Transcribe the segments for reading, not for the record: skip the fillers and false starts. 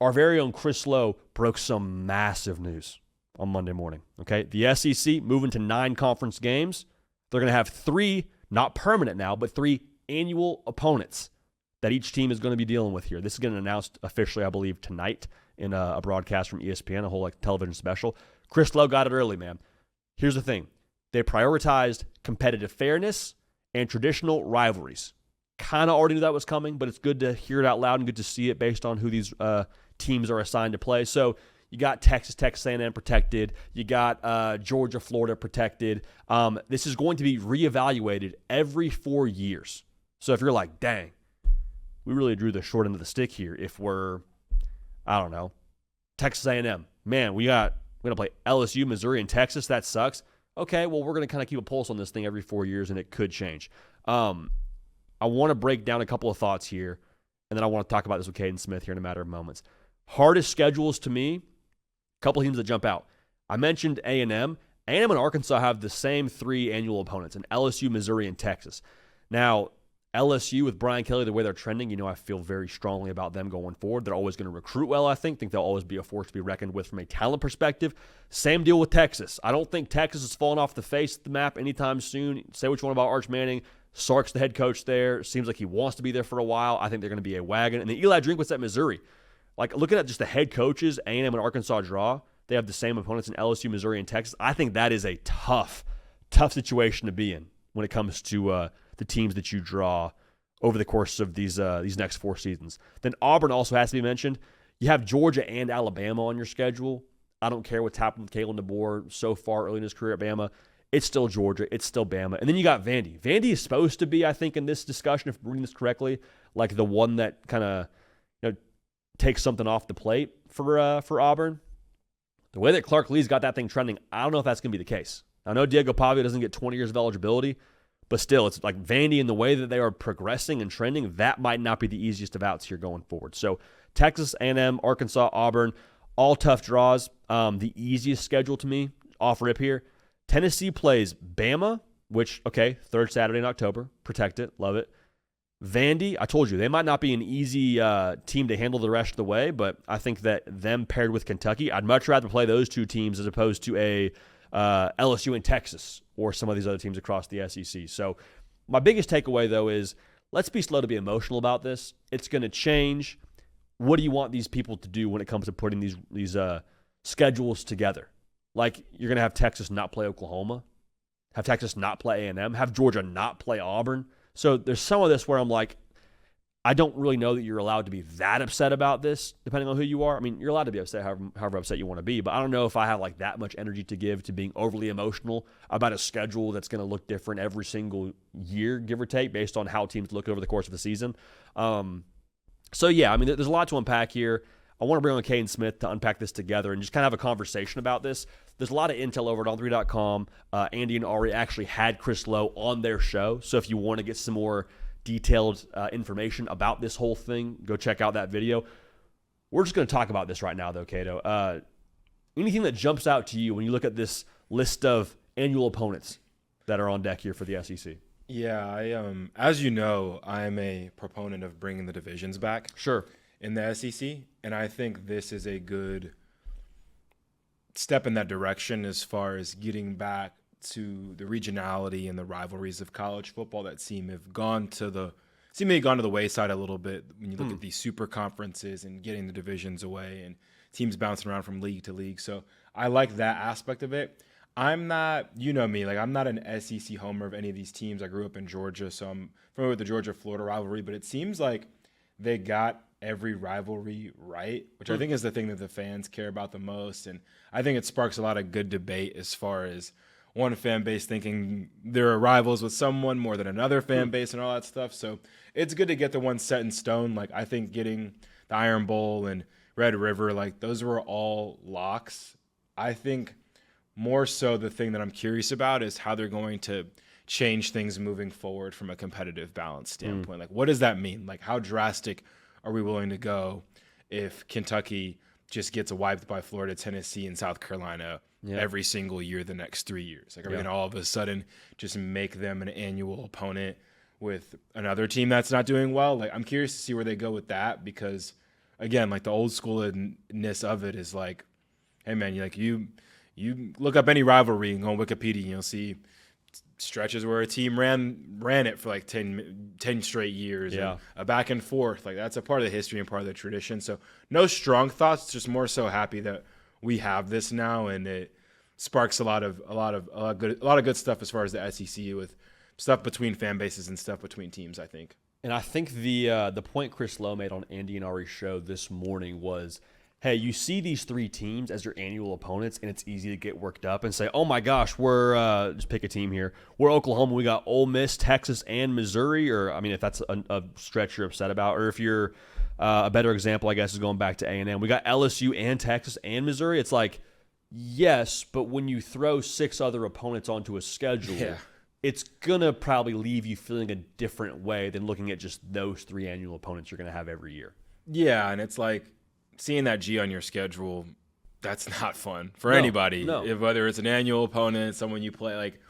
our very own Chris Lowe broke some massive news on Monday morning. Okay, the SEC moving to 9 conference games. They're going to have 3, not permanent now, but 3 annual opponents that each team is going to be dealing with here. This is getting announced officially, I believe, tonight in a broadcast from ESPN, a whole television special. Chris Lowe got it early, man. Here's the thing. They prioritized competitive fairness and traditional rivalries. Kind of already knew that was coming, but it's good to hear it out loud and good to see it based on who these teams are assigned to play. So you got Texas A&M protected. You got Georgia, Florida protected. This is going to be reevaluated every 4 years. So if you're like, dang, we really drew the short end of the stick here. If we're, I don't know, Texas A&M, man, we're going to play LSU, Missouri, and Texas. That sucks. Okay, well, we're going to kind of keep a pulse on this thing every 4 years, and it could change. I want to break down a couple of thoughts here, and then I want to talk about this with Kaiden Smith here in a matter of moments. Hardest schedules to me, a couple of teams that jump out. I mentioned A&M. A&M and Arkansas have the same 3 annual opponents, in LSU, Missouri, and Texas. Now, LSU with Brian Kelly, the way they're trending, I feel very strongly about them going forward. They're always going to recruit well, I think. They'll always be a force to be reckoned with from a talent perspective. Same deal with Texas. I don't think Texas is falling off the face of the map anytime soon. Say what you want about Arch Manning. Sark's the head coach there. Seems like he wants to be there for a while. I think they're going to be a wagon. And then Eli Drinkwitz at Missouri. Like, looking at just the head coaches, A&M and Arkansas draw, they have the same opponents in LSU, Missouri, and Texas. I think that is a tough situation to be in when it comes to the teams that you draw over the course of these next 4 seasons. Then Auburn also has to be mentioned. You have Georgia and Alabama on your schedule. I don't care what's happened with Kalen DeBoer so far early in his career at Bama. It's still Georgia. It's still Bama. And then you got Vandy. Vandy is supposed to be, I think, in this discussion, if I'm reading this correctly, like the one that kind of takes something off the plate for Auburn. The way that Clark Lee's got that thing trending, I don't know if that's going to be the case. I know Diego Pavia doesn't get 20 years of eligibility, but still, it's like Vandy in the way that they are progressing and trending, that might not be the easiest of outs here going forward. So Texas, A&M, Arkansas, Auburn, all tough draws. The easiest schedule to me, off rip here, Tennessee plays Bama, which, okay, 3rd Saturday in October. Protect it. Love it. Vandy, I told you, they might not be an easy team to handle the rest of the way, but I think that them paired with Kentucky, I'd much rather play those 2 teams as opposed to a LSU and Texas or some of these other teams across the SEC. So my biggest takeaway, though, is let's be slow to be emotional about this. It's going to change. What do you want these people to do when it comes to putting these schedules together? Like, you're going to have Texas not play Oklahoma, have Texas not play A&M, have Georgia not play Auburn. So there's some of this where I'm like, I don't really know that you're allowed to be that upset about this, depending on who you are. I mean, you're allowed to be upset however upset you want to be, but I don't know if I have like that much energy to give to being overly emotional about a schedule that's going to look different every single year, give or take, based on how teams look over the course of the season. So yeah, I mean, there's a lot to unpack here. I want to bring on Kaiden Smith to unpack this together and just kind of have a conversation about this. There's a lot of intel over at on3.com. Andy and Ari actually had Chris Lowe on their show, so if you want to get some more detailed information about this whole thing, go check out that video. We're just going to talk about this right now, though, Cato. Anything that jumps out to you when you look at this list of annual opponents that are on deck here for the SEC? Yeah, as you know, I'm a proponent of bringing the divisions back. Sure. In the SEC, and I think this is a good step in that direction as far as getting back to the regionality and the rivalries of college football that seem to have gone to the wayside a little bit when you look at these super conferences and getting the divisions away and teams bouncing around from league to league. So I like that aspect of it. I'm not, you know me, like I'm not an SEC homer of any of these teams. I grew up in Georgia, so I'm familiar with the Georgia-Florida rivalry, but it seems like they got every rivalry right, which I think is the thing that the fans care about the most. And I think it sparks a lot of good debate as far as one fan base thinking they're rivals with someone more than another fan base and all that stuff. So it's good to get the one set in stone. Like, I think getting the Iron Bowl and Red River, like those were all locks. I think more so the thing that I'm curious about is how they're going to change things moving forward from a competitive balance standpoint. Like, what does that mean? Like, how drastic are we willing to go if Kentucky just gets wiped by Florida, Tennessee, and South Carolina every single year the next 3 years? Like, are we going to all of a sudden just make them an annual opponent with another team that's not doing well? Like, I'm curious to see where they go with that, because again, like the old schooledness of it is like, hey man, you look up any rivalry and go on Wikipedia, and you'll see stretches where a team ran it for like 10 straight years. Yeah. And a back and forth. Like that's a part of the history and part of the tradition. So no strong thoughts, just more so happy that we have this now, and it sparks a lot of good stuff as far as the SEC with stuff between fan bases and stuff between teams, I think. And I think the point Chris Lowe made on Andy and Ari's show this morning was, hey, you see these three teams as your annual opponents, and it's easy to get worked up and say, oh my gosh, we're just pick a team here. We're Oklahoma. We got Ole Miss, Texas, and Missouri. Or I mean, if that's a stretch you're upset about, or if you're a better example, I guess, is going back to A&M. We got LSU and Texas and Missouri. It's like, yes, but when you throw 6 other opponents onto a schedule, it's going to probably leave you feeling a different way than looking at just those 3 annual opponents you're going to have every year. Yeah, and it's like seeing that G on your schedule, that's not fun for anybody. No. Whether it's an annual opponent, someone you play, like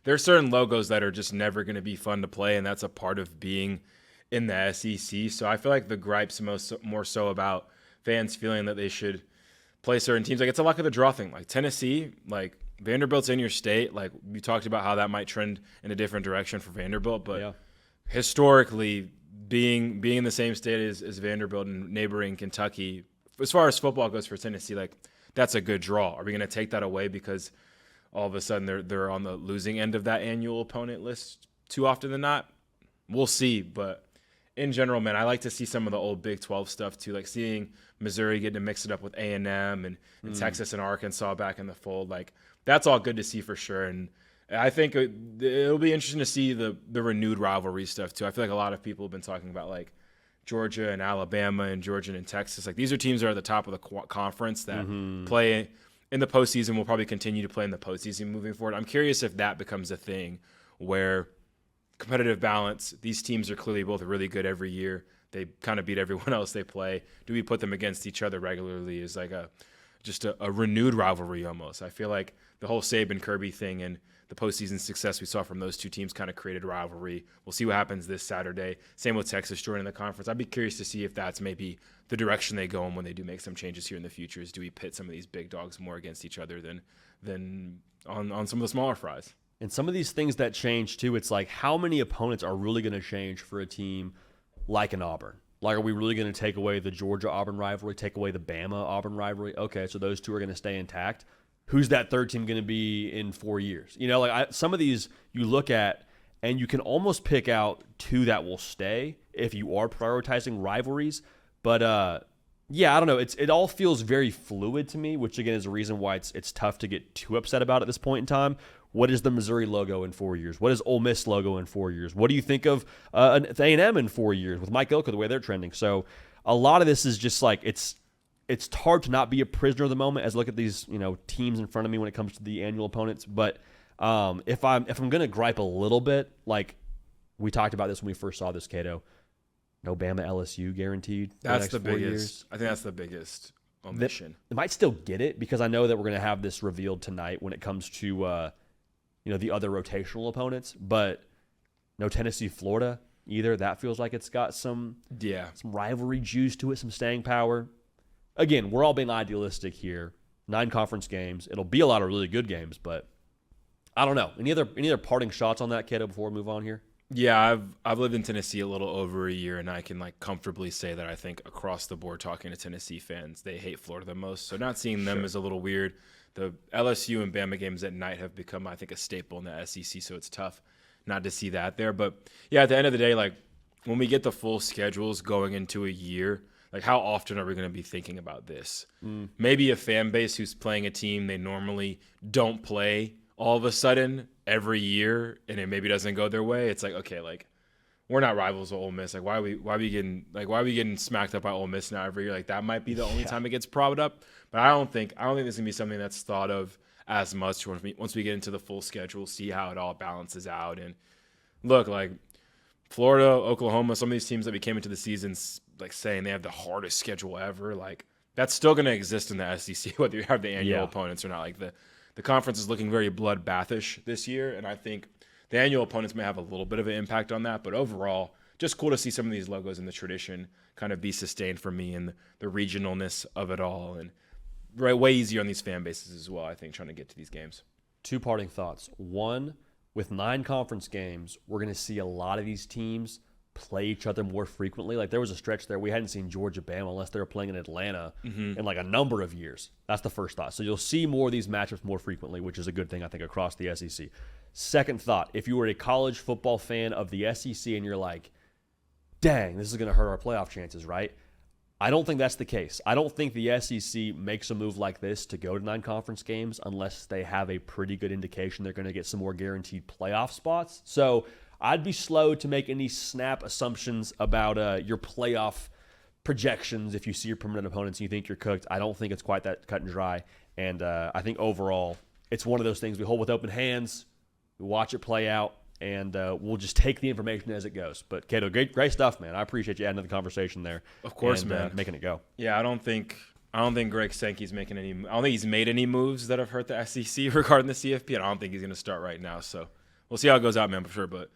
there's certain logos that are just never going to be fun to play, and that's a part of being in the SEC. So I feel like the gripe's more so about fans feeling that they should play certain teams. Like it's a luck of the draw thing. Like Tennessee, like Vanderbilt's in your state. Like we talked about how that might trend in a different direction for Vanderbilt, but historically being in the same state as Vanderbilt and neighboring Kentucky, as far as football goes for Tennessee, like that's a good draw. Are we going to take that away because all of a sudden they're on the losing end of that annual opponent list too often than not? We'll see, but in general, man, I like to see some of the old Big 12 stuff too, like seeing Missouri getting to mix it up with A&M and Texas and Arkansas back in the fold. Like that's all good to see for sure. And I think it'll be interesting to see the renewed rivalry stuff too. I feel like a lot of people have been talking about like Georgia and Alabama and Georgia and Texas. Like these are teams that are at the top of the conference that play in the postseason, will probably continue to play in the postseason moving forward. I'm curious if that becomes a thing where competitive balance, these teams are clearly both really good every year. They kind of beat everyone else they play. Do we put them against each other regularly is like just a renewed rivalry almost. I feel like the whole Saban-Kirby thing and the postseason success we saw from those two teams kind of created rivalry. We'll see what happens this Saturday. Same with Texas joining the conference. I'd be curious to see if that's maybe the direction they go in when they do make some changes here in the future. Is do we pit some of these big dogs more against each other than on some of the smaller fries? And some of these things that change too, it's like how many opponents are really going to change for a team like an Auburn? Like, are we really going to take away the Georgia-Auburn rivalry, take away the Bama-Auburn rivalry? Okay, so those two are going to stay intact. Who's that third team going to be in 4 years? You know, like some of these you look at and you can almost pick out 2 that will stay if you are prioritizing rivalries. But yeah, I don't know. It all feels very fluid to me, which again is a reason why it's tough to get too upset about at this point in time. What is the Missouri logo in 4 years? What is Ole Miss logo in 4 years? What do you think of A&M in 4 years with Mike Elko, the way they're trending? So a lot of this is just like it's hard to not be a prisoner of the moment as I look at these teams in front of me when it comes to the annual opponents. But if I'm going to gripe a little bit, like we talked about this when we first saw this, Cato, no Bama LSU guaranteed. That's the biggest. Years. I think that's the biggest omission. They might still get it because I know that we're going to have this revealed tonight when it comes to the other rotational opponents, but no Tennessee, Florida either. That feels like it's got some rivalry juice to it, some staying power. Again, we're all being idealistic here. 9 conference games. It'll be a lot of really good games, but I don't know. Any other parting shots on that, Cato, before we move on here? Yeah, I've lived in Tennessee a little over a year, and I can comfortably say that I think across the board, talking to Tennessee fans, they hate Florida the most. So not seeing them is a little weird. The LSU and Bama games at night have become, I think, a staple in the SEC, so it's tough not to see that there. But yeah, at the end of the day, when we get the full schedules going into a year, how often are we going to be thinking about this? Maybe a fan base who's playing a team they normally don't play all of a sudden every year, and it maybe doesn't go their way. It's okay, we're not rivals with Ole Miss. Why are we getting smacked up by Ole Miss now every year? That might be the only time it gets propped up. But I don't think this is gonna be something that's thought of as much once we get into the full schedule, see how it all balances out. And look, Florida, Oklahoma, some of these teams that we came into the season saying they have the hardest schedule ever, that's still gonna exist in the SEC, whether you have the annual opponents or not. The conference is looking very bloodbathish this year, and I think the annual opponents may have a little bit of an impact on that, but overall, just cool to see some of these logos and the tradition kind of be sustained for me, and the regionalness of it all, and way easier on these fan bases as well, I think, trying to get to these games. Two parting thoughts. One, with 9 conference games, we're going to see a lot of these teams play each other more frequently. Like there was a stretch there we hadn't seen Georgia Bama unless they were playing in Atlanta in like a number of years. That's the first thought. So you'll see more of these matchups more frequently, which is a good thing, I think, across the SEC. Second thought, if you were a college football fan of the SEC and you're like, dang, this is going to hurt our playoff chances, right? I don't think that's the case. I don't think the SEC makes a move like this to go to 9 conference games unless they have a pretty good indication they're going to get some more guaranteed playoff spots. So I'd be slow to make any snap assumptions about your playoff projections if you see your permanent opponents and you think you're cooked. I don't think it's quite that cut and dry. And I think overall, it's one of those things we hold with open hands, we watch it play out, and we'll just take the information as it goes. But Cato, great stuff, man. I appreciate you adding to the conversation there. Of course, and, man. Making it go. Yeah, I don't think Greg Sankey's making any. I don't think he's made any moves that have hurt the SEC regarding the CFP, and I don't think he's going to start right now. So we'll see how it goes out, man, for sure. But